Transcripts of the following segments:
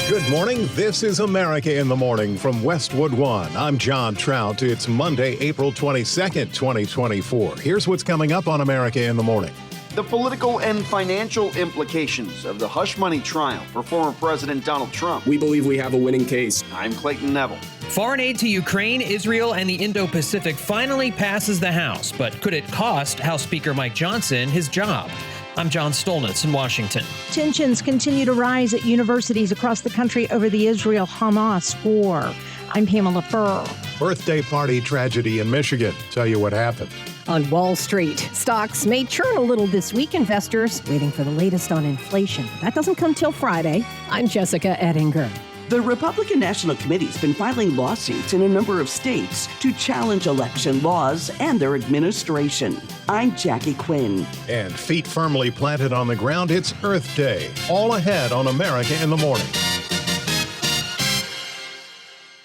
Good morning. This is America in the Morning from Westwood One. I'm John Trout. It's Monday, April 22nd, 2024. Here's what's coming up on America in the Morning. The political and financial implications of the hush money trial for former President Donald Trump. We believe we have a winning case. I'm Clayton Neville. Foreign aid to Ukraine, Israel, and the Indo-Pacific finally passes the House, but could it cost House Speaker Mike Johnson his job? I'm John Stolnis in Washington. Tensions continue to rise at universities across the country over the Israel-Hamas war. I'm Pamela Furr. Birthday party tragedy in Michigan. Tell you what happened. On Wall Street, stocks may churn a little this week. Investors waiting for the latest on inflation. That doesn't come till Friday. I'm Jessica Ettinger. The Republican National Committee's been filing lawsuits in a number of states to challenge election laws and their administration. I'm Jackie Quinn. And feet firmly planted on the ground, it's Earth Day. All ahead on America in the Morning.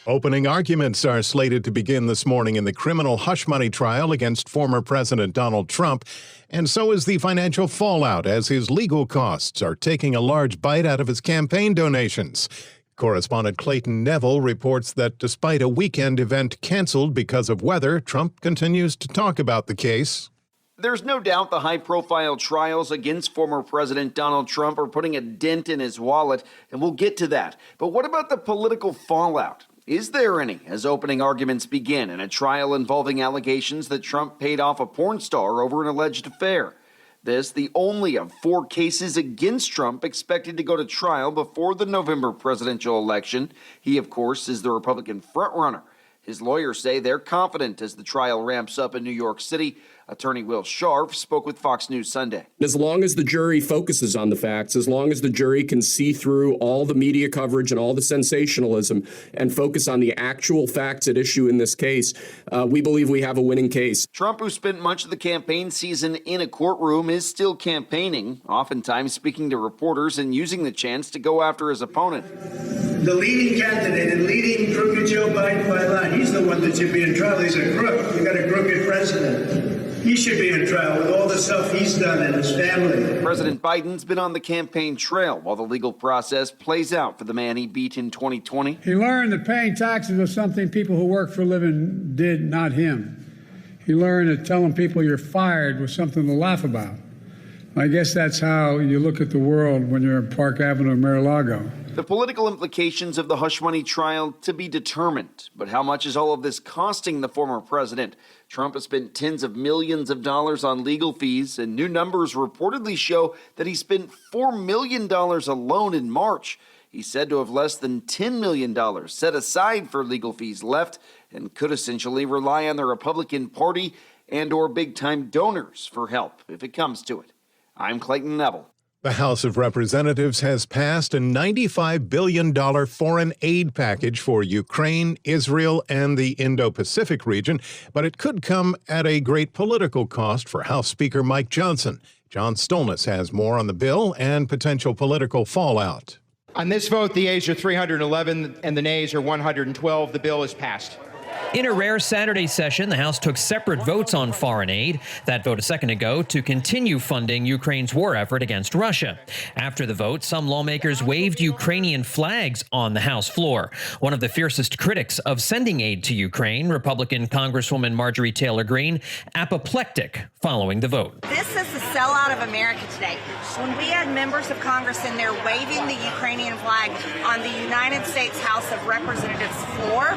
Opening arguments are slated to begin this morning in the criminal hush money trial against former President Donald Trump. And so is the financial fallout as his legal costs are taking a large bite out of his campaign donations. Correspondent Clayton Neville reports that despite a weekend event canceled because of weather, Trump continues to talk about the case. There's no doubt the high-profile trials against former President Donald Trump are putting a dent in his wallet, and we'll get to that. But what about the political fallout? Is there any as opening arguments begin in a trial involving allegations that Trump paid off a porn star over an alleged affair? This, the only of 4 cases against Trump expected to go to trial before the November presidential election. He, of course, is the Republican frontrunner. His lawyers say they're confident as the trial ramps up in New York City. Attorney Will Scharf spoke with Fox News Sunday. As long as the jury focuses on the facts, as long as the jury can see through all the media coverage and all the sensationalism and focus on the actual facts at issue in this case, we believe we have a winning case. Trump, who spent much of the campaign season in a courtroom, is still campaigning, oftentimes speaking to reporters and using the chance to go after his opponent. The leading candidate and leading crooked Joe Biden by line, he's the one that should be in trial. He's a crook. You got a crooked president. He should be in trial with all the stuff he's done in his family. President Biden's been on the campaign trail while the legal process plays out for the man he beat in 2020. He learned that paying taxes was something people who work for a living did, not him. He learned that telling people you're fired was something to laugh about. I guess that's how you look at the world when you're in Park Avenue or Mar-a-Lago. The political implications of the hush money trial to be determined. But how much is all of this costing the former president? Trump has spent tens of millions of dollars on legal fees, and new numbers reportedly show that he spent $4 million alone in March. He's said to have less than $10 million set aside for legal fees left and could essentially rely on the Republican Party and or big-time donors for help if it comes to it. I'm Clayton Neville. The House of Representatives has passed a $95 billion foreign aid package for Ukraine, Israel, and the Indo-Pacific region, but it could come at a great political cost for House Speaker Mike Johnson. John Stolnis has more on the bill and potential political fallout. On this vote, the ayes are 311 and the nays are 112. The bill is passed. In a rare Saturday session, the House took separate votes on foreign aid. That vote a second ago to continue funding Ukraine's war effort against Russia. After the vote, some lawmakers waved Ukrainian flags on the House floor. One of the fiercest critics of sending aid to Ukraine, Republican Congresswoman Marjorie Taylor Greene, apoplectic following the vote. This is the sellout of America today. When we had members of Congress in there waving the Ukrainian flag on the United States House of Representatives floor,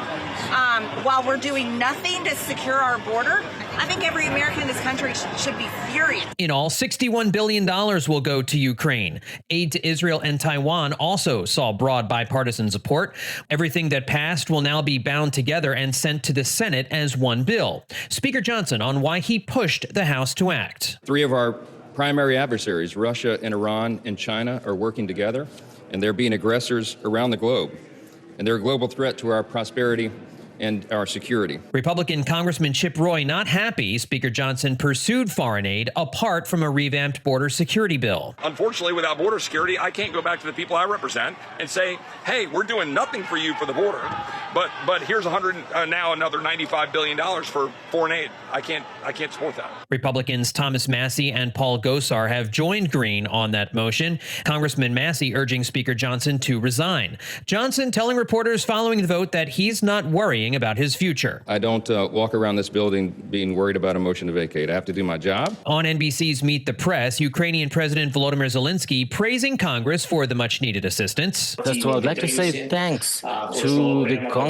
while we're doing nothing to secure our border, I think every American in this country should be furious. In all, $61 billion will go to Ukraine. Aid to Israel and Taiwan also saw broad bipartisan support. Everything that passed will now be bound together and sent to the Senate as one bill. Speaker Johnson on why he pushed the House to act. 3 of our primary adversaries, Russia and Iran and China, are working together, and they're being aggressors around the globe. And they're a global threat to our prosperity and our security. Republican Congressman Chip Roy not happy Speaker Johnson pursued foreign aid apart from a revamped border security bill. Unfortunately, without border security, I can't go back to the people I represent and say, hey, we're doing nothing for you for the border. But here's now another $95 billion for foreign aid. I can't support that. Republicans Thomas Massie and Paul Gosar have joined Green on that motion. Congressman Massie urging Speaker Johnson to resign. Johnson telling reporters following the vote that he's not worrying about his future. I don't walk around this building being worried about a motion to vacate. I have to do my job. On NBC's Meet the Press, Ukrainian President Volodymyr Zelensky praising Congress for the much-needed assistance. First of all, I'd like to say thanks to the Congress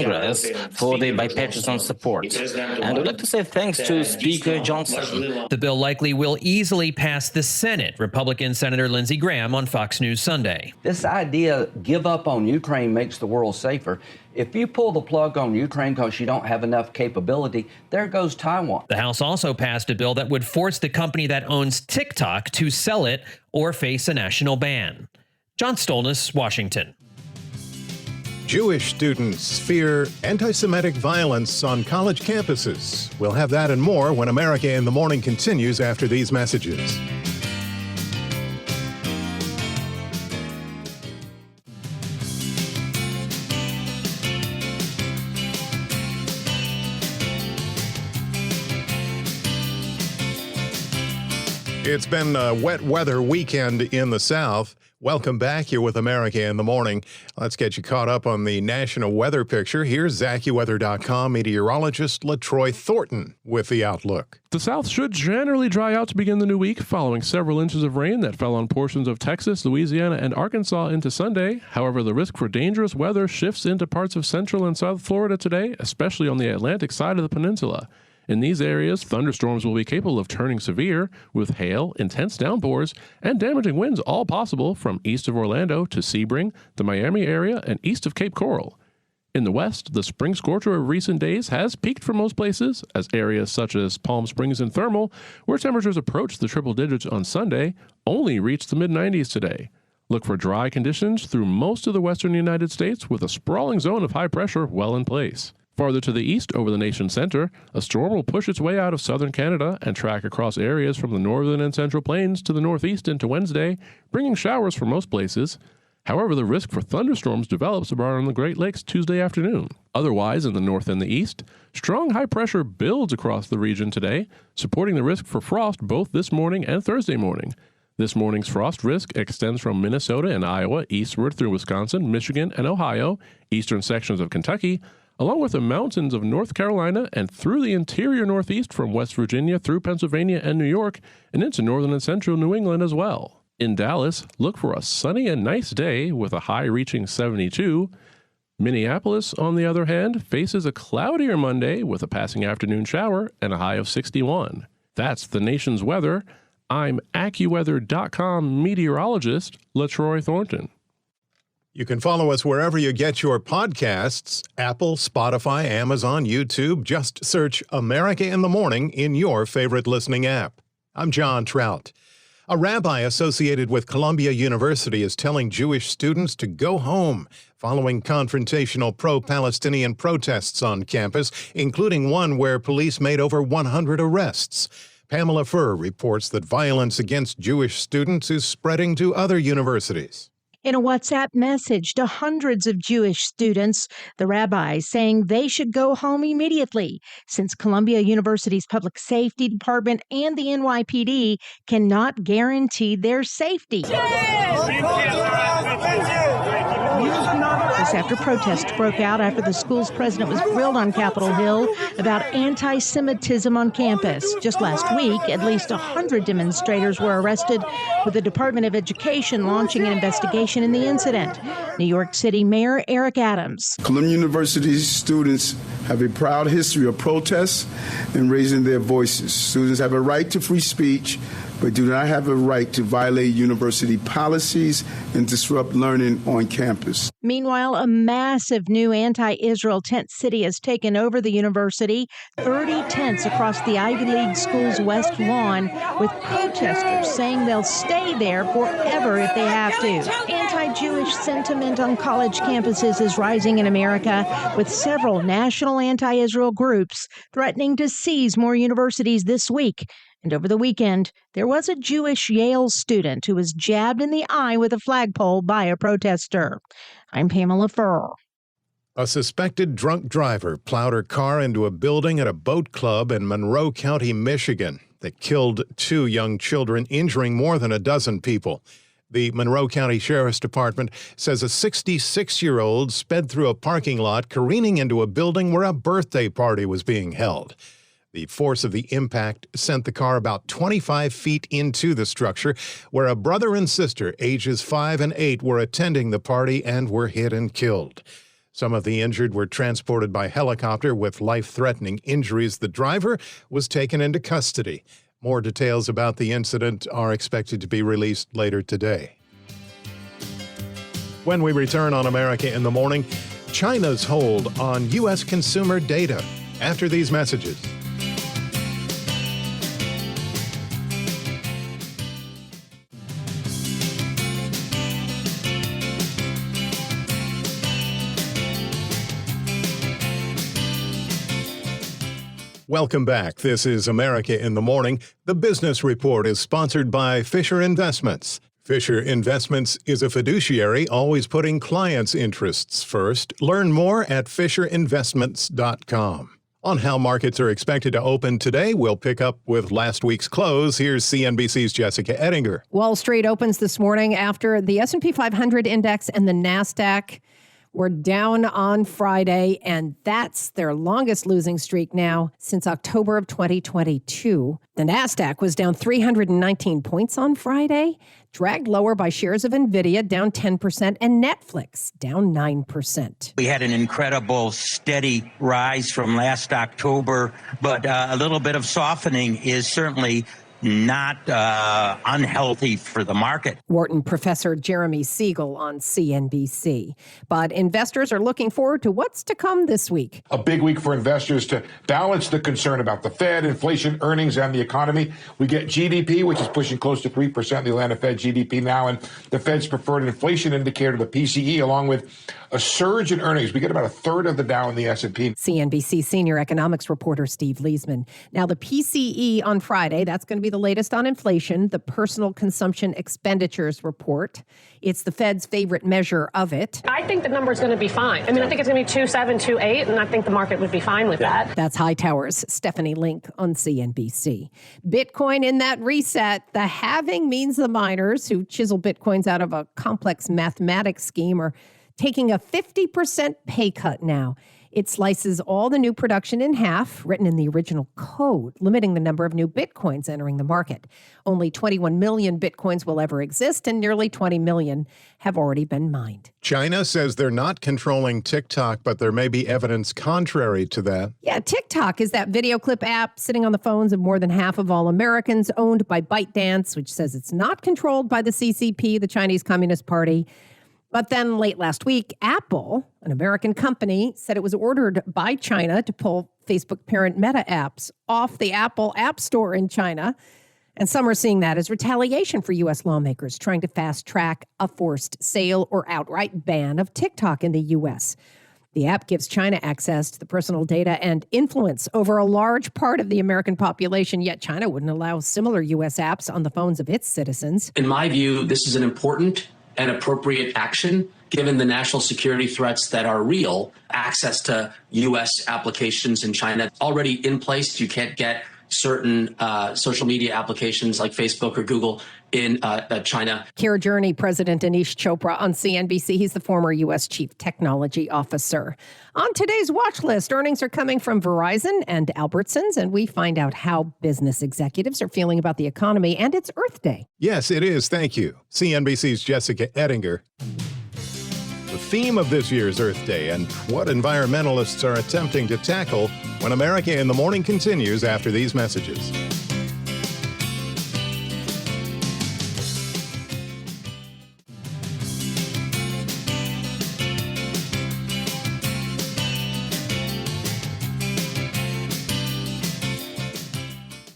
for the bipartisan support. And I'd like to say thanks to Speaker Johnson. The bill likely will easily pass the Senate. Republican Senator Lindsey Graham on Fox News Sunday. This idea, give up on Ukraine makes the world safer. If you pull the plug on Ukraine because you don't have enough capability, there goes Taiwan. The House also passed a bill that would force the company that owns TikTok to sell it or face a national ban. John Stolnis, Washington. Jewish students fear anti-Semitic violence on college campuses. We'll have that and more when America in the Morning continues after these messages. It's been a wet weather weekend in the South. Welcome back. You're with America in the Morning. Let's get you caught up on the national weather picture. Here's AccuWeather.com meteorologist LaTroy Thornton with the outlook. The South should generally dry out to begin the new week, following several inches of rain that fell on portions of Texas, Louisiana, and Arkansas into Sunday. However, the risk for dangerous weather shifts into parts of Central and South Florida today, especially on the Atlantic side of the peninsula. In these areas, thunderstorms will be capable of turning severe, with hail, intense downpours, and damaging winds all possible from east of Orlando to Sebring, the Miami area, and east of Cape Coral. In the west, the spring scorcher of recent days has peaked for most places, as areas such as Palm Springs and Thermal, where temperatures approached the triple digits on Sunday, only reached the mid-90s today. Look for dry conditions through most of the western United States, with a sprawling zone of high pressure well in place. Farther to the east over the nation's center, a storm will push its way out of southern Canada and track across areas from the northern and central plains to the northeast into Wednesday, bringing showers for most places. However, the risk for thunderstorms develops around the Great Lakes Tuesday afternoon. Otherwise, in the north and the east, strong high pressure builds across the region today, supporting the risk for frost both this morning and Thursday morning. This morning's frost risk extends from Minnesota and Iowa eastward through Wisconsin, Michigan, and Ohio, eastern sections of Kentucky, along with the mountains of North Carolina and through the interior northeast from West Virginia through Pennsylvania and New York and into northern and central New England as well. In Dallas, look for a sunny and nice day with a high reaching 72. Minneapolis, on the other hand, faces a cloudier Monday with a passing afternoon shower and a high of 61. That's the nation's weather. I'm AccuWeather.com meteorologist LaTroy Thornton. You can follow us wherever you get your podcasts, Apple, Spotify, Amazon, YouTube. Just search America in the Morning in your favorite listening app. I'm John Trout. A rabbi associated with Columbia University is telling Jewish students to go home following confrontational pro-Palestinian protests on campus, including one where police made over 100 arrests. Pamela Furr reports that violence against Jewish students is spreading to other universities. In a WhatsApp message to hundreds of Jewish students, the rabbi saying they should go home immediately, since Columbia University's public safety department and the NYPD cannot guarantee their safety. This after protests broke out after the school's president was grilled on Capitol Hill about anti-Semitism on campus. Just last week, at least 100 demonstrators were arrested, with the Department of Education launching an investigation in the incident. New York City Mayor Eric Adams. Columbia University's students have a proud history of protests and raising their voices. Students have a right to free speech, but do not have a right to violate university policies and disrupt learning on campus. Meanwhile, a massive new anti-Israel tent city has taken over the university, 30 tents across the Ivy League school's west lawn, with protesters saying they'll stay there forever if they have to. Anti-Jewish sentiment on college campuses is rising in America, with several national anti-Israel groups threatening to seize more universities this week. And over the weekend, there was a Jewish Yale student who was jabbed in the eye with a flagpole by a protester. I'm Pamela Furr. A suspected drunk driver plowed her car into a building at a boat club in Monroe County, Michigan, that killed 2 young children, injuring more than a dozen people. The Monroe County Sheriff's Department says a 66-year-old sped through a parking lot, careening into a building where a birthday party was being held. The force of the impact sent the car about 25 feet into the structure, where a brother and sister, ages 5 and 8, were attending the party and were hit and killed. Some of the injured were transported by helicopter with life-threatening injuries. The driver was taken into custody. More details about the incident are expected to be released later today. When we return on America in the Morning, China's hold on U.S. consumer data. After these messages. Welcome back. This is America in the Morning. The Business Report is sponsored by Fisher Investments. Fisher Investments is a fiduciary, always putting clients' interests first. Learn more at FisherInvestments.com. On how markets are expected to open today, we'll pick up with last week's close. Here's CNBC's Jessica Ettinger. Wall Street opens this morning after the S&P 500 index and the NASDAQ were down on Friday, and that's their longest losing streak now since October of 2022. The NASDAQ was down 319 points on Friday, dragged lower by shares of NVIDIA, down 10%, and Netflix, down 9%. We had an incredible steady rise from last October, but a little bit of softening is certainly not unhealthy for the market. Wharton professor Jeremy Siegel on CNBC. But investors are looking forward to what's to come this week. A big week for investors to balance the concern about the Fed, inflation, earnings, and the economy. We get GDP, which is pushing close to 3%, the Atlanta Fed GDP now, and the Fed's preferred inflation indicator, the PCE, along with a surge in earnings. We get about a third of the Dow in the S&P. CNBC senior economics reporter Steve Leisman. Now, the PCE on Friday, that's going to be the latest on inflation, the personal consumption expenditures report. It's the Fed's favorite measure of it. I think the number is going to be fine. I mean, I think it's going to be 2.7, 2.8, and I think the market would be fine with that. That's Hightower's Stephanie Link on CNBC. Bitcoin in that reset. The halving means the miners who chisel Bitcoins out of a complex mathematics scheme are taking a 50% pay cut now. It slices all the new production in half, written in the original code, limiting the number of new Bitcoins entering the market. Only 21 million Bitcoins will ever exist, and nearly 20 million have already been mined. China says they're not controlling TikTok, but there may be evidence contrary to that. Yeah, TikTok is that video clip app sitting on the phones of more than half of all Americans, owned by ByteDance, which says it's not controlled by the CCP, the Chinese Communist Party. But then late last week, Apple, an American company, said it was ordered by China to pull Facebook parent Meta apps off the Apple App Store in China. And some are seeing that as retaliation for U.S. lawmakers trying to fast-track a forced sale or outright ban of TikTok in the U.S. The app gives China access to the personal data and influence over a large part of the American population, yet China wouldn't allow similar U.S. apps on the phones of its citizens. In my view, this is an important and appropriate action, given the national security threats that are real. Access to U.S. applications in China already in place. You can't get certain social media applications like Facebook or Google in China. Care Journey President Anish Chopra on CNBC. He's the former U.S. Chief Technology Officer. On today's watch list, earnings are coming from Verizon and Albertsons, and we find out how business executives are feeling about the economy, and it's Earth Day. Yes, it is. Thank you. CNBC's Jessica Ettinger. The theme of this year's Earth Day and what environmentalists are attempting to tackle when America in the Morning continues after these messages.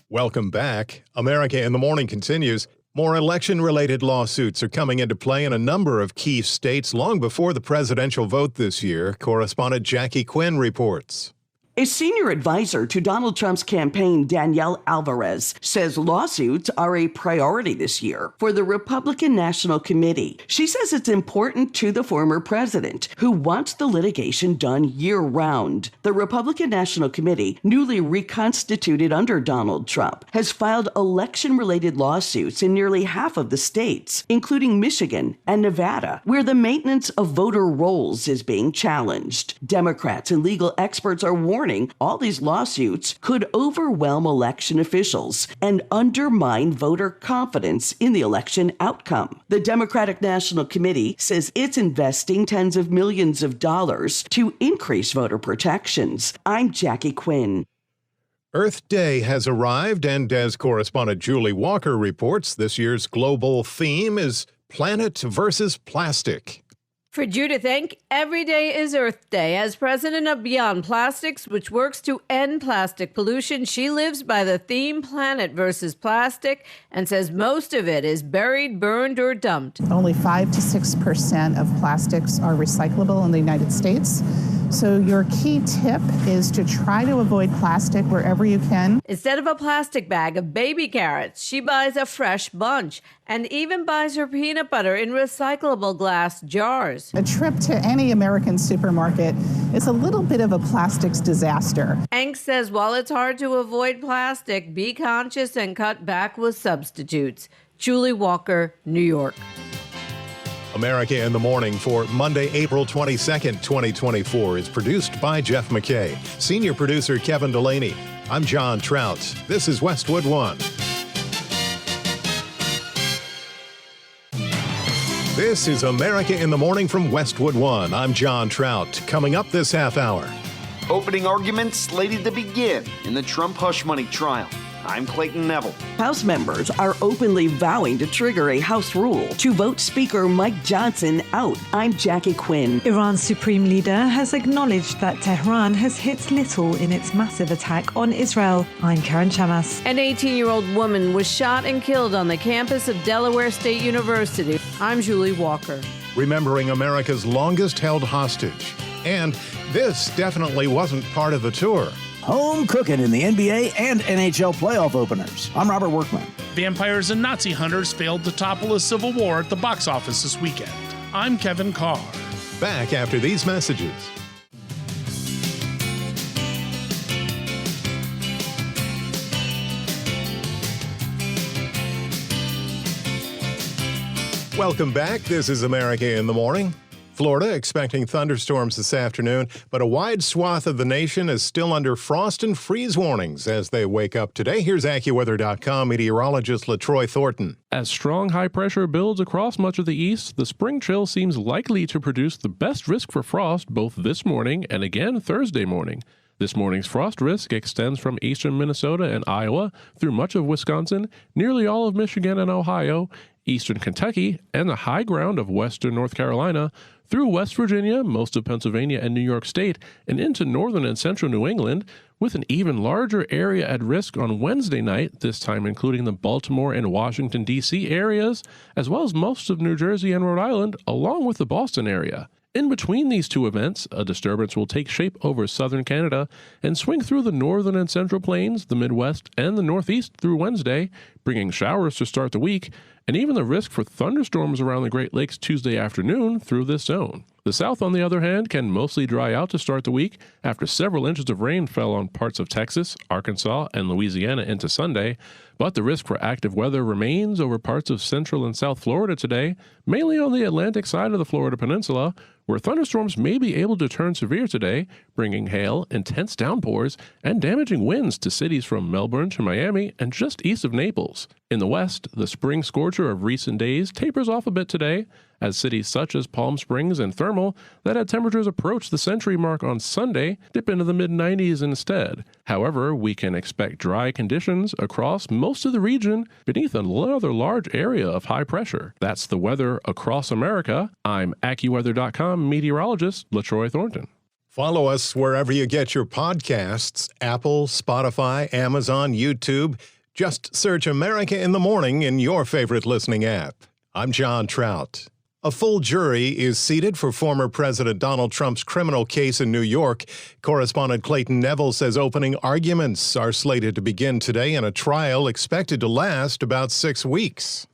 Welcome back. America in the Morning continues. More election-related lawsuits are coming into play in a number of key states long before the presidential vote this year. Correspondent Jackie Quinn reports. A senior advisor to Donald Trump's campaign, Danielle Alvarez, says lawsuits are a priority this year for the Republican National Committee. She says it's important to the former president, who wants the litigation done year-round. The Republican National Committee, newly reconstituted under Donald Trump, has filed election-related lawsuits in nearly half of the states, including Michigan and Nevada, where the maintenance of voter rolls is being challenged. Democrats and legal experts are warning all these lawsuits could overwhelm election officials and undermine voter confidence in the election outcome. The Democratic National Committee says it's investing tens of millions of dollars to increase voter protections. I'm Jackie Quinn. Earth Day has arrived, and as correspondent Julie Walker reports, this year's global theme is Planet versus Plastic. For Judith Enck, every day is Earth Day. As president of Beyond Plastics, which works to end plastic pollution, she lives by the theme Planet versus Plastic and says most of it is buried, burned, or dumped. Only 5 to 6% of plastics are recyclable in the United States. So your key tip is to try to avoid plastic wherever you can. Instead of a plastic bag of baby carrots, she buys a fresh bunch and even buys her peanut butter in recyclable glass jars. A trip to any American supermarket is a little bit of a plastics disaster. Enck says while it's hard to avoid plastic, be conscious and cut back with substitutes. Julie Walker, New York. America in the Morning for Monday, April 22nd, 2024 is produced by Jeff McKay. Senior producer Kevin Delaney. I'm John Trout. This is Westwood One. This is America in the Morning from Westwood One. I'm John Trout. Coming up this half hour. Opening arguments slated to begin in the Trump hush money trial. I'm Clayton Neville. House members are openly vowing to trigger a House rule to vote Speaker Mike Johnson out. I'm Jackie Quinn. Iran's supreme leader has acknowledged that Tehran has hit little in its massive attack on Israel. I'm Karen Chamas. An 18-year-old woman was shot and killed on the campus of Delaware State University. I'm Julie Walker. Remembering America's longest-held hostage. And this definitely wasn't part of the tour. Home cooking in the NBA and NHL playoff openers. I'm Robert Workman. Vampires and Nazi hunters failed to topple a civil war at the box office this weekend. I'm Kevin Carr. Back after these messages. Welcome back. This is America in the Morning. Florida expecting thunderstorms this afternoon, but a wide swath of the nation is still under frost and freeze warnings as they wake up today. Here's AccuWeather.com meteorologist LaTroy Thornton. As strong high pressure builds across much of the east, the spring chill seems likely to produce the best risk for frost both this morning and again Thursday morning. This morning's frost risk extends from eastern Minnesota and Iowa through much of Wisconsin, nearly all of Michigan and Ohio, eastern Kentucky, and the high ground of western North Carolina, through West Virginia, most of Pennsylvania and New York State, and into northern and central New England, with an even larger area at risk on Wednesday night, this time including the Baltimore and Washington, D.C. areas, as well as most of New Jersey and Rhode Island, along with the Boston area. In between these two events, a disturbance will take shape over southern Canada and swing through the northern and central plains, the Midwest, and the Northeast through Wednesday, bringing showers to start the week, and even the risk for thunderstorms around the Great Lakes Tuesday afternoon through this zone. The south, on the other hand, can mostly dry out to start the week after several inches of rain fell on parts of Texas, Arkansas, and Louisiana into Sunday, but the risk for active weather remains over parts of central and south Florida today, mainly on the Atlantic side of the Florida Peninsula, where thunderstorms may be able to turn severe today, bringing hail, intense downpours, and damaging winds to cities from Melbourne to Miami and just east of Naples. In the west, the spring scorcher of recent days tapers off a bit today, as cities such as Palm Springs and Thermal that had temperatures approach the century mark on Sunday dip into the mid-90s instead. However, we can expect dry conditions across most of the region beneath another large area of high pressure. That's the weather across America. I'm AccuWeather.com meteorologist LaTroy Thornton. Follow us wherever you get your podcasts, Apple, Spotify, Amazon, YouTube. Just search America in the Morning in your favorite listening app. I'm John Trout. A full jury is seated for former President Donald Trump's criminal case in New York. Correspondent Clayton Neville says opening arguments are slated to begin today in a trial expected to last about 6 weeks.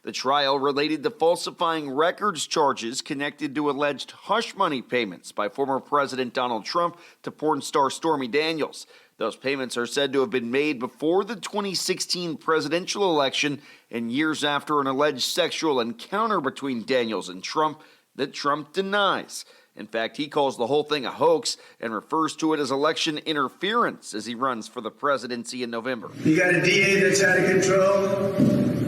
The trial related to falsifying records charges connected to alleged hush money payments by former President Donald Trump to porn star Stormy Daniels. Those payments are said to have been made before the 2016 presidential election and years after an alleged sexual encounter between Daniels and Trump that Trump denies. In fact, he calls the whole thing a hoax and refers to it as election interference as he runs for the presidency in November. You got a DA that's out of control.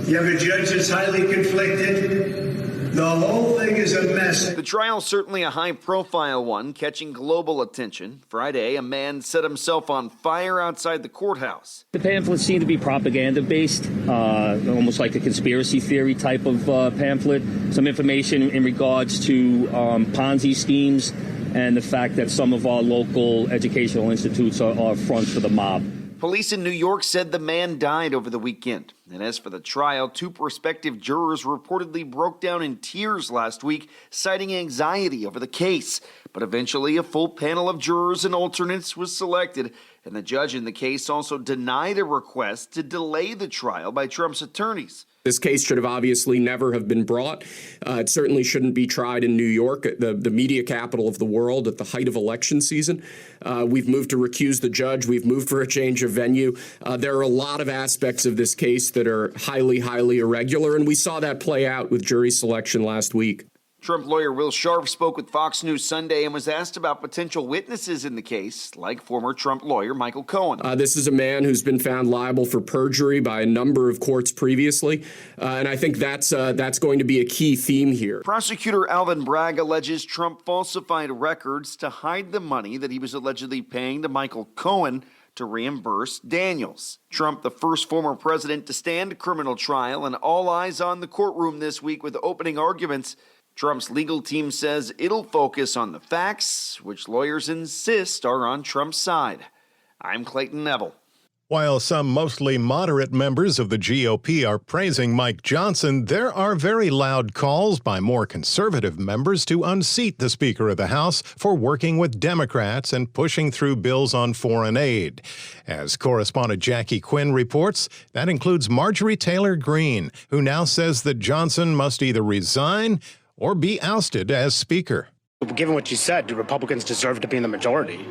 You have a judge that's highly conflicted. The whole thing is a mess. The trial's certainly a high-profile one, catching global attention. Friday, a man set himself on fire outside the courthouse. The pamphlets seem to be propaganda-based, almost like a conspiracy theory type of pamphlet. Some information in regards to Ponzi schemes and the fact that some of our local educational institutes are fronts for the mob. Police in New York said the man died over the weekend. And as for the trial, 2 prospective jurors reportedly broke down in tears last week, citing anxiety over the case. But eventually, a full panel of jurors and alternates was selected, and the judge in the case also denied a request to delay the trial by Trump's attorneys. This case should have obviously never have been brought. It certainly shouldn't be tried in New York, the media capital of the world, at the height of election season. We've moved to recuse the judge. We've moved for a change of venue. There are a lot of aspects of this case that are highly, highly irregular, and we saw that play out with jury selection last week. Trump lawyer Will Sharf spoke with Fox News Sunday and was asked about potential witnesses in the case, like former Trump lawyer Michael Cohen. This is a man who's been found liable for perjury by a number of courts previously, and I think that's going to be a key theme here. Prosecutor Alvin Bragg alleges Trump falsified records to hide the money that he was allegedly paying to Michael Cohen to reimburse Daniels. Trump, the first former president to stand criminal trial, and all eyes on the courtroom this week with opening arguments. Trump's legal team says it'll focus on the facts, which lawyers insist are on Trump's side. I'm Clayton Neville. While some mostly moderate members of the GOP are praising Mike Johnson, there are very loud calls by more conservative members to unseat the Speaker of the House for working with Democrats and pushing through bills on foreign aid. As correspondent Jackie Quinn reports, that includes Marjorie Taylor Greene, who now says that Johnson must either resign or be ousted as Speaker. Given what you said, do Republicans deserve to be in the majority?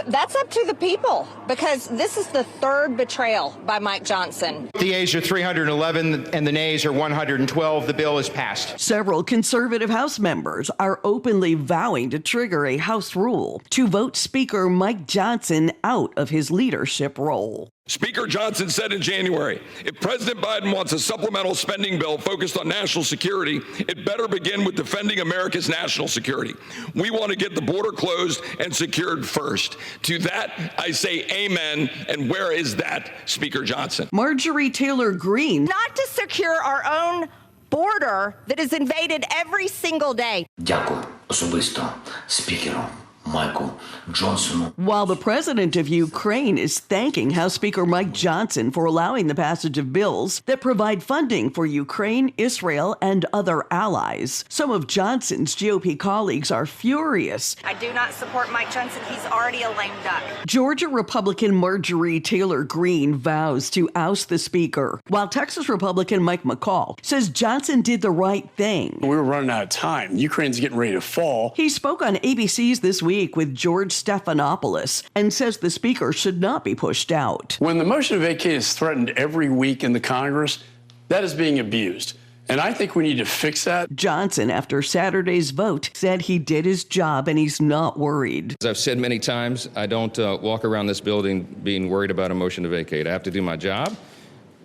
That's up to the people, because this is the third betrayal by Mike Johnson. The yeas are 311 and the nays are 112. The bill is passed. Several conservative House members are openly vowing to trigger a House rule to vote Speaker Mike Johnson out of his leadership role. Speaker Johnson said in January, if President Biden wants a supplemental spending bill focused on national security, it better begin with defending America's national security. We want to get the border closed and secured first. To that, I say amen. And where is that, Speaker Johnson? Marjorie Taylor Greene. Not to secure our own border that is invaded every single day. Дякую особисто спікеру Michael Johnson. While the president of Ukraine is thanking House Speaker Mike Johnson for allowing the passage of bills that provide funding for Ukraine, Israel, and other allies, some of Johnson's GOP colleagues are furious. I do not support Mike Johnson. He's already a lame duck. Georgia Republican Marjorie Taylor Greene vows to oust the speaker, while Texas Republican Mike McCall says Johnson did the right thing. We were running out of time. Ukraine's getting ready to fall. He spoke on ABC's This Week with George Stephanopoulos and says the speaker should not be pushed out. When the motion to vacate is threatened every week in the Congress, that is being abused. And I think we need to fix that. Johnson, after Saturday's vote, said he did his job and he's not worried. As I've said many times, I don't walk around this building being worried about a motion to vacate. I have to do my job.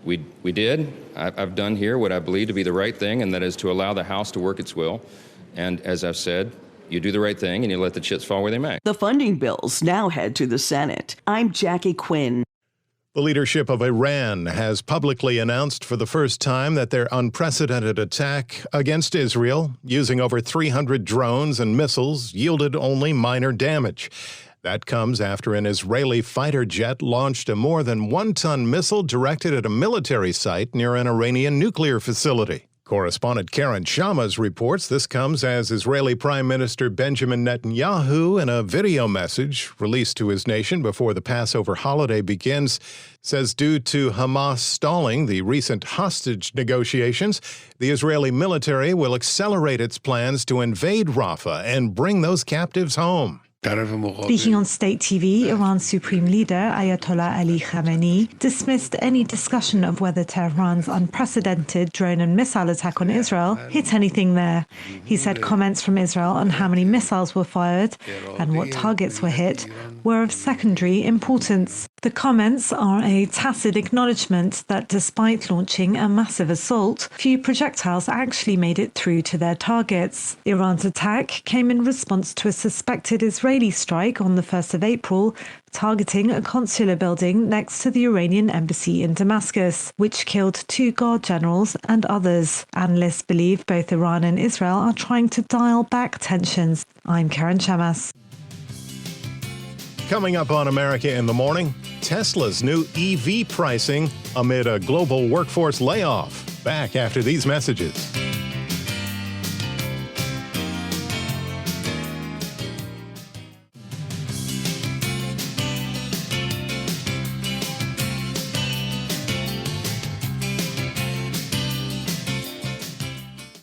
We did. I've done here what I believe to be the right thing, and that is to allow the House to work its will. And as I've said, you do the right thing and you let the chips fall where they may. The funding bills now head to the Senate. I'm Jackie Quinn. The leadership of Iran has publicly announced for the first time that their unprecedented attack against Israel, using over 300 drones and missiles, yielded only minor damage. That comes after an Israeli fighter jet launched a more than 1-ton missile directed at a military site near an Iranian nuclear facility. Correspondent Karen Shamas reports this comes as Israeli Prime Minister Benjamin Netanyahu, in a video message released to his nation before the Passover holiday begins, says due to Hamas stalling the recent hostage negotiations, the Israeli military will accelerate its plans to invade Rafah and bring those captives home. Speaking on state TV, Iran's supreme leader, Ayatollah Ali Khamenei, dismissed any discussion of whether Tehran's unprecedented drone and missile attack on Israel hit anything there. He said comments from Israel on how many missiles were fired and what targets were hit were of secondary importance. The comments are a tacit acknowledgement that despite launching a massive assault, few projectiles actually made it through to their targets. Iran's attack came in response to a suspected Israeli strike on the 1st of April, targeting a consular building next to the Iranian embassy in Damascus, which killed 2 guard generals and others. Analysts believe both Iran and Israel are trying to dial back tensions. I'm Karen Shamas. Coming up on America in the Morning, Tesla's new EV pricing amid a global workforce layoff. Back after these messages.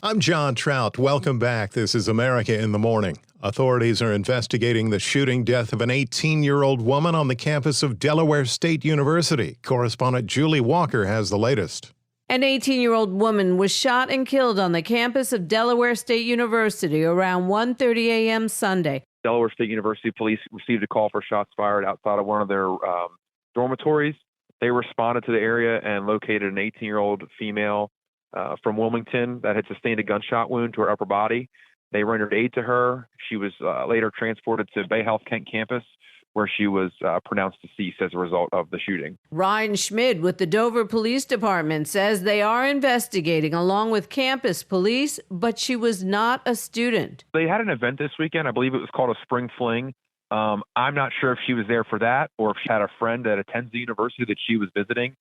I'm John Trout. Welcome back. This is America in the Morning. Authorities are investigating the shooting death of an 18-year-old woman on the campus of Delaware State University. Correspondent Julie Walker has the latest. An 18-year-old woman was shot and killed on the campus of Delaware State University around 1:30 a.m. Sunday. Delaware State University police received a call for shots fired outside of one of their dormitories. They responded to the area and located an 18-year-old female from Wilmington that had sustained a gunshot wound to her upper body. They rendered aid to her. She was later transported to Bay Health Kent campus, where she was pronounced deceased as a result of the shooting. Ryan Schmid with the Dover Police Department says they are investigating along with campus police, but she was not a student. They had an event this weekend. I believe it was called a Spring Fling. I'm not sure if she was there for that or if she had a friend that attends the university that she was visiting.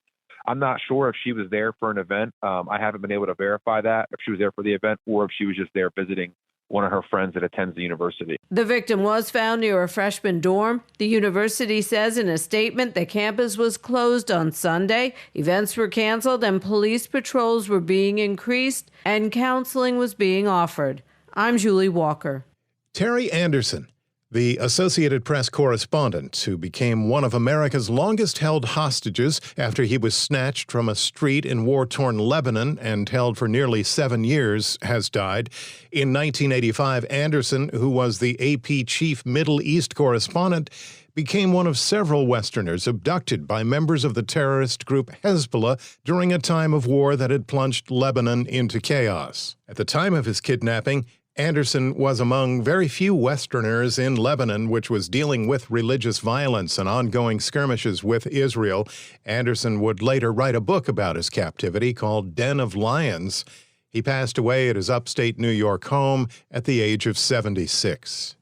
I'm not sure if she was there for an event. I haven't been able to verify that, if she was there for the event or if she was just there visiting one of her friends that attends the university. The victim was found near a freshman dorm. The university says in a statement the campus was closed on Sunday. Events were canceled and police patrols were being increased and counseling was being offered. I'm Julie Walker. Terry Anderson, the Associated Press correspondent who became one of America's longest-held hostages after he was snatched from a street in war-torn Lebanon and held for nearly 7 years, has died. In 1985, Anderson, who was the AP chief Middle East correspondent, became one of several Westerners abducted by members of the terrorist group Hezbollah during a time of war that had plunged Lebanon into chaos. At the time of his kidnapping, Anderson was among very few Westerners in Lebanon, which was dealing with religious violence and ongoing skirmishes with Israel. Anderson would later write a book about his captivity called Den of Lions. He passed away at his upstate New York home at the age of 76.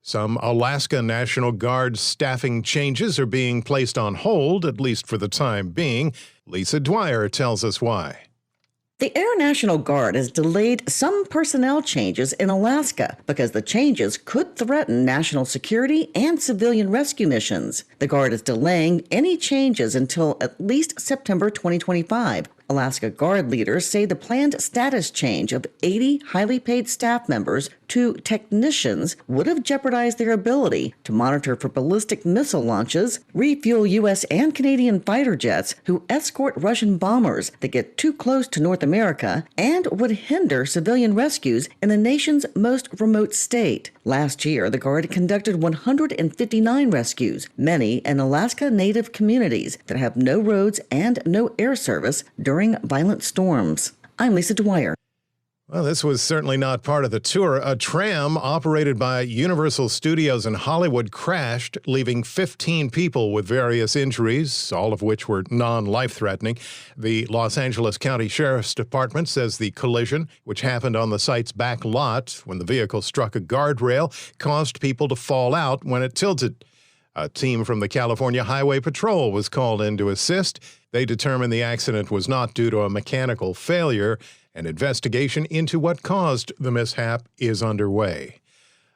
Some Alaska National Guard staffing changes are being placed on hold, at least for the time being. Lisa Dwyer tells us why. The Air National Guard has delayed some personnel changes in Alaska because the changes could threaten national security and civilian rescue missions. The Guard is delaying any changes until at least September 2025. Alaska Guard leaders say the planned status change of 80 highly paid staff members to technicians would have jeopardized their ability to monitor for ballistic missile launches, refuel U.S. and Canadian fighter jets who escort Russian bombers that get too close to North America, and would hinder civilian rescues in the nation's most remote state. Last year, the Guard conducted 159 rescues, many in Alaska Native communities that have no roads and no air service during violent storms. I'm Lisa Dwyer. Well, this was certainly not part of the tour. A tram operated by Universal Studios in Hollywood crashed, leaving 15 people with various injuries, all of which were non-life-threatening. The Los Angeles County Sheriff's Department says the collision, which happened on the site's back lot when the vehicle struck a guardrail, caused people to fall out when it tilted. A team from the California Highway Patrol was called in to assist. They determined the accident was not due to a mechanical failure, An investigation into what caused the mishap is underway.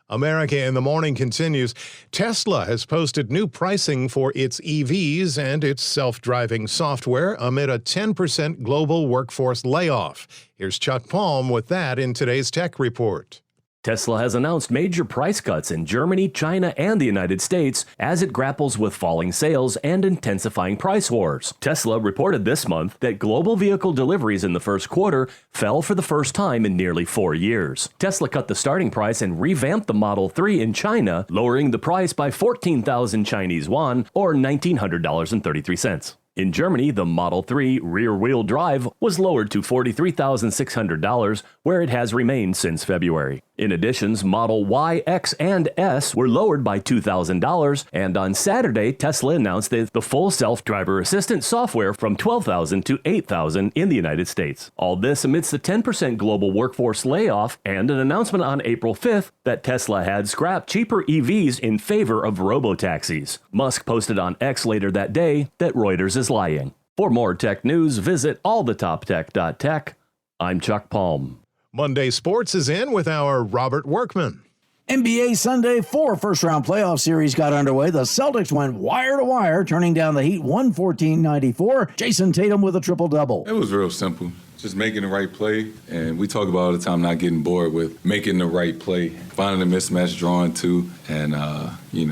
America in the Morning continues. Tesla has posted new pricing for its EVs and its self-driving software amid a 10% global workforce layoff. Here's Chuck Palm with that in today's Tech Report. Tesla has announced major price cuts in Germany, China, and the United States as it grapples with falling sales and intensifying price wars. Tesla reported this month that global vehicle deliveries in the first quarter fell for the first time in nearly 4 years. Tesla cut the starting price and revamped the Model 3 in China, lowering the price by 14,000 Chinese yuan, or $1,900.33. In Germany, the Model 3 rear-wheel drive was lowered to $43,600, where it has remained since February. In addition, Model Y, X, and S were lowered by $2,000, and on Saturday, Tesla announced that the full self-driver assistant software from $12,000 to $8,000 in the United States. All this amidst the 10% global workforce layoff and an announcement on April 5th that Tesla had scrapped cheaper EVs in favor of robo-taxis. Musk posted on X later that day that Reuters is lying. For more tech news, visit allthetoptech.tech. I'm Chuck Palm. Monday Sports is in with our Robert Workman. NBA Sunday, 4 first-round playoff series got underway. The Celtics went wire to wire, turning down the Heat 114-94. Jason Tatum with a triple-double. It was real simple. Just making the right play. And we talk about all the time not getting bored with making the right play, finding a mismatch, drawing two, and,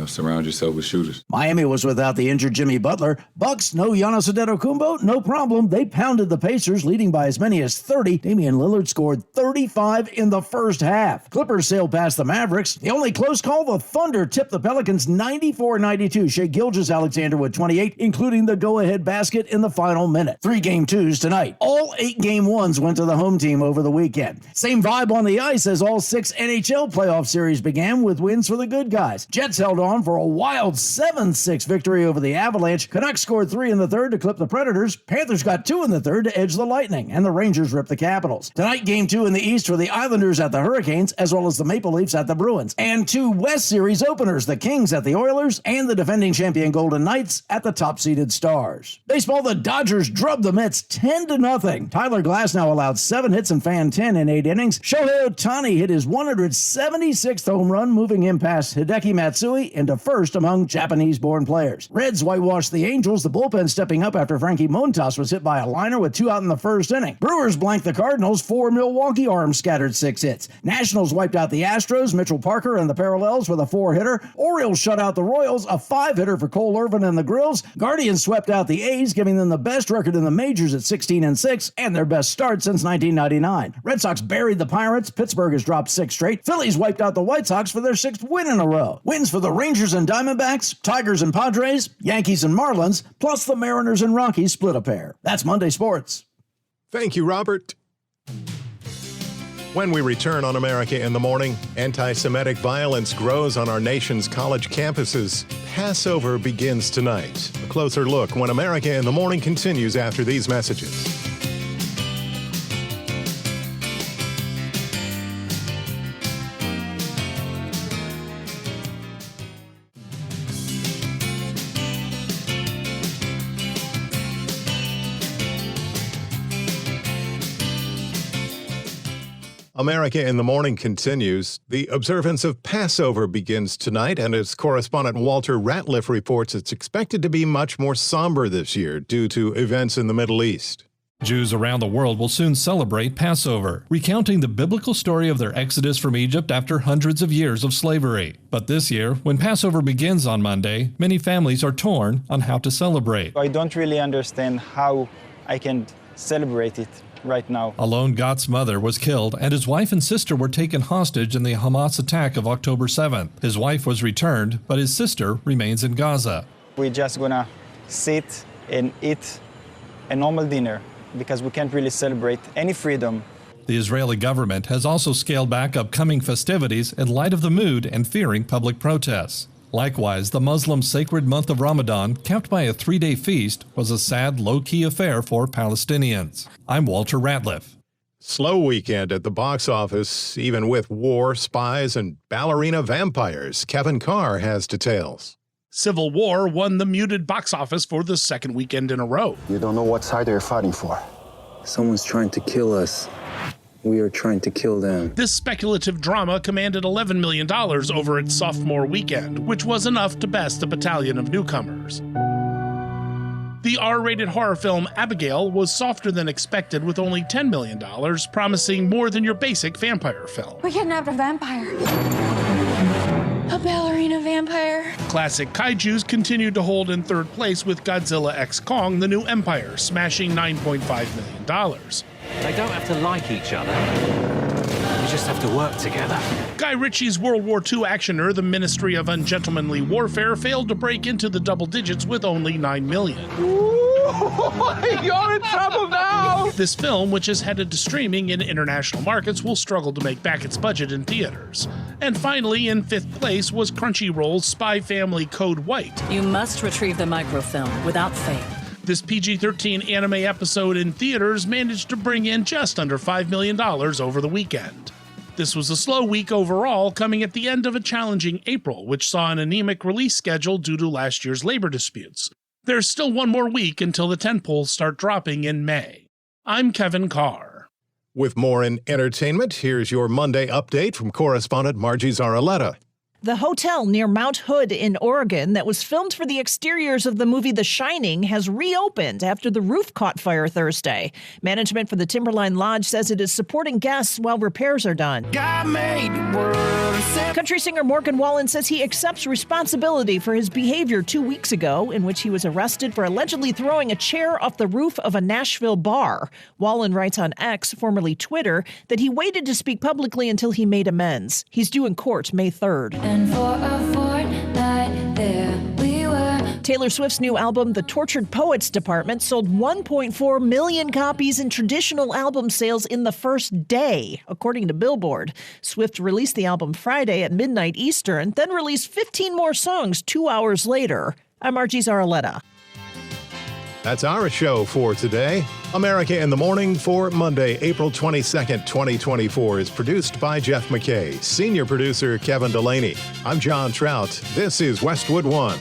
surround yourself with shooters. Miami was without the injured Jimmy Butler. Bucks, no Giannis Antetokounmpo, no problem. They pounded the Pacers, leading by as many as 30. Damian Lillard scored 35 in the first half. Clippers sailed past the Mavericks. The only close call, the Thunder tipped the Pelicans 94-92. Shai Gilgeous-Alexander with 28, including the go-ahead basket in the final minute. 3 Game 2s tonight. All 8 Game 1s went to the home team over the weekend. Same vibe on the ice as all 6 NHL playoff series began with wins for the good guys. Jets held on for a wild 7-6 victory over the Avalanche. Canucks scored 3 in the third to clip the Predators. Panthers got 2 in the third to edge the Lightning. And the Rangers ripped the Capitals. Tonight, Game 2 in the East for the Islanders at the Hurricanes, as well as the Maple Leafs at the Bruins. And 2 West Series openers, the Kings at the Oilers, and the defending champion Golden Knights at the top-seeded Stars. Baseball, the Dodgers drubbed the Mets 10-0. Tyler Glasnow allowed 7 hits and fanned 10 in 8 innings. Shohei Ohtani hit his 176th home run, moving him past Hideki Matsui into first among Japanese-born players. Reds whitewashed the Angels, the bullpen stepping up after Frankie Montas was hit by a liner with 2 out in the first inning. Brewers blanked the Cardinals, 4 Milwaukee arms scattered 6 hits. Nationals wiped out the Astros, Mitchell Parker and the Parallels with a 4-hitter. Orioles shut out the Royals, a 5-hitter for Cole Irvin and the Grills. Guardians swept out the A's, giving them the best record in the majors at 16-6 and their best start since 1999. Red Sox buried the Pirates. Pittsburgh has dropped 6 straight. Phillies wiped out the White Sox for their 6th win in a row. Wins for the Rangers and Diamondbacks, Tigers and Padres, Yankees and Marlins, plus the Mariners and Rockies split a pair. That's Monday Sports. Thank you, Robert. When we return on America in the Morning, anti-Semitic violence grows on our nation's college campuses. Passover begins tonight. A closer look when America in the Morning continues after these messages. America in the Morning continues. The observance of Passover begins tonight, and as correspondent Walter Ratliff reports, it's expected to be much more somber this year due to events in the Middle East. Jews around the world will soon celebrate Passover, recounting the biblical story of their exodus from Egypt after hundreds of years of slavery. But this year, when Passover begins on Monday, many families are torn on how to celebrate. I don't really understand how I can celebrate it right now. A lone Gott's mother was killed, and his wife and sister were taken hostage in the Hamas attack of October 7th. His wife was returned, but his sister remains in Gaza. We're just gonna sit and eat a normal dinner because we can't really celebrate any freedom. The Israeli government has also scaled back upcoming festivities in light of the mood and fearing public protests. Likewise, the Muslim sacred month of Ramadan, capped by a 3-day feast, was a sad, low-key affair for Palestinians. I'm Walter Ratliff. Slow weekend at the box office, even with war, spies, and ballerina vampires. Kevin Carr has details. Civil War won the muted box office for the second weekend in a row. You don't know what side you're fighting for. Someone's trying to kill us. We are trying to kill them. This speculative drama commanded $11 million over its sophomore weekend, which was enough to best a battalion of newcomers. The R-rated horror film Abigail was softer than expected with only $10 million, promising more than your basic vampire film. We kidnapped a vampire. A ballerina vampire. Classic kaijus continued to hold in third place with Godzilla x Kong: The New Empire, smashing $9.5 million. They don't have to like each other. We just have to work together. Guy Ritchie's World War II actioner, The Ministry of Ungentlemanly Warfare, failed to break into the double digits with only $9 million. You're in trouble now! This film, which is headed to streaming in international markets, will struggle to make back its budget in theaters. And finally, in fifth place was Crunchyroll's Spy Family Code White. You must retrieve the microfilm without fail. This PG-13 anime episode in theaters managed to bring in just under $5 million over the weekend. This was a slow week overall, coming at the end of a challenging April, which saw an anemic release schedule due to last year's labor disputes. There's still one more week until the tentpoles start dropping in May. I'm Kevin Carr. With more in entertainment, here's your Monday update from correspondent Margie Zaraletta. The hotel near Mount Hood in Oregon that was filmed for the exteriors of the movie The Shining has reopened after the roof caught fire Thursday. Management for the Timberline Lodge says it is supporting guests while repairs are done. God made the world. Country singer Morgan Wallen says he accepts responsibility for his behavior 2 weeks ago, in which he was arrested for allegedly throwing a chair off the roof of a Nashville bar. Wallen writes on X, formerly Twitter, that he waited to speak publicly until he made amends. He's due in court May 3rd. And for a fortnight there we were. Taylor Swift's new album, The Tortured Poets Department, sold 1.4 million copies in traditional album sales in the first day, according to Billboard. Swift released the album Friday at midnight Eastern, then released 15 more songs 2 hours later. I'm Margie Zaraletta. That's our show for today. America in the Morning for Monday, April 22nd, 2024 is produced by Jeff McKay, senior producer Kevin Delaney. I'm John Trout. This is Westwood One.